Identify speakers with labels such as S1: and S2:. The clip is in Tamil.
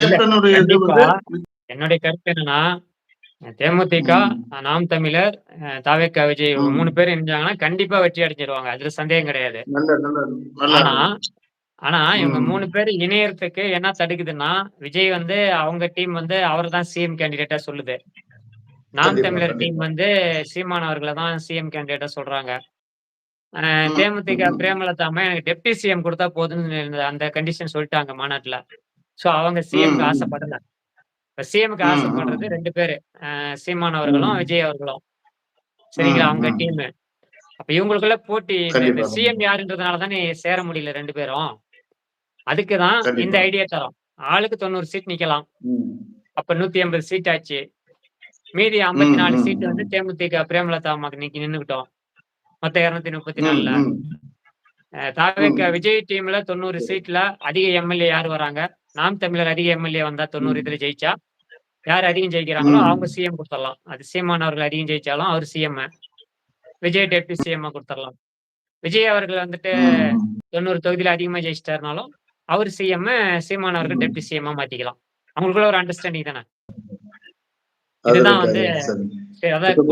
S1: இல்ல.
S2: கேப்டனுடைய இது
S1: கண்டிப்பா.
S2: வந்து
S1: என்னுடைய கருத்து என்னன்னா, தேமுதிக,
S2: ம்.
S1: நாம் தமிழர், தாவேக்கா, விஜய் இவங்க 3
S2: ம்.
S1: பேரும் இணைஞ்சாங்கன்னா, கண்டிப்பா வெற்றி அடைஞ்சிருவாங்க. அதுல சந்தேகம் கிடையாது.
S2: நல்லது. நல்லா
S1: ஆனா
S2: இருக்கு.
S1: ஆனா இவங்க
S2: ம்.
S1: 3 பேரும் இணையறதுக்கு என்ன தடுக்குதுன்னா, விஜய் வந்து அவங்க டீம் வந்து அவர தான் சிஎம் கேண்டிடேட்டா சொல்லுது. நாம்
S2: கண்டிப்பா,
S1: தமிழர் டீம்
S2: கண்டிப்பா.
S1: வந்து சீமான் அவர்கள தான் சிஎம் கேண்டிடேட்டா சொல்றாங்க.
S2: ம்.
S1: தேமுதிக
S2: ம்.
S1: பிரேமலதா அம்மா எனக்கு டெப்டி சிஎம் குடுத்தா போதும்னு அந்த கண்டிஷன் சொல்ட்டாங்க மாநாட்ல. சோ அவங்க
S2: ம்.
S1: சிஎம்க்கு
S2: ம்.
S1: ஆசைப்படல. இப்ப சிஎம்க்கு
S2: ம்.
S1: ஆசைப்படுறது
S2: ம்.
S1: 2 பேரு. சீமான் அவர்களும்,
S2: ம்.
S1: விஜய் அவர்களும். சரிங்களா?
S2: ம்.
S1: அவங்க
S2: ம்.
S1: டீமு. அப்ப இவங்களுக்குள்ள போட்டி இந்த
S2: கண்டிப்பா,
S1: சிஎம்
S2: கண்டிப்பா.
S1: யாருன்றதுனால தானே சேர முடியல 2 பேரும். அதுக்கு தான் இந்த
S2: கண்டிப்பா.
S1: ஐடியா தரோம். ஆளுக்கு 90 சீட் நிக்கலாம்.
S2: ம்.
S1: அப்ப 180 சீட் ஆச்சு. மீதி
S2: ம்.
S1: 54
S2: ம்.
S1: சீட் வந்து
S2: ம்.
S1: தேமுதிக பிரேமலதா அம்மாக்கு நின்னுக்கிட்டோம். மொத்தம்
S2: ம்.
S1: 234ல.
S2: ம்.
S1: தாவேக்கா
S2: ம்.
S1: விஜய் டீம்ல 90
S2: சரி.
S1: சீட்ல அதிக எம்எல்ஏ யார் வராங்க? நாம் தமிழர் அதிக எம்எல்ஏ வந்தா 90 இதுல
S2: ம்.
S1: ஜெயிச்சா, யார் அதிகம் ஜெயிக்கிறாங்களோ அவங்க
S2: ம்.
S1: சிஎம் குடுத்துரலாம். அது சீமான் அவர்கள் அதிகம் ஜெயிச்சாலும் அவரு சிஎம். விஜய் டெப்டி சிஎம்மா குடுத்துரலாம். விஜய் அவர்கள் வந்துட்டு
S2: ம்.
S1: 90 தொகுதியில அதிகமா ஜெயிச்சுட்டாருனாலும், அவரு சிஎம், சீமான் அவர்கள்
S2: ம்.
S1: டெப்டி சிஎம்மா மாத்திக்கலாம். அவங்களுக்குள்ள ஒரு அண்டர்ஸ்டாண்டிங் தானே!
S2: அது
S1: இதுதான்
S2: ரைட், அது
S1: வந்து
S2: ரைட். சரி.
S1: அதான்
S2: இப்ப
S1: குழு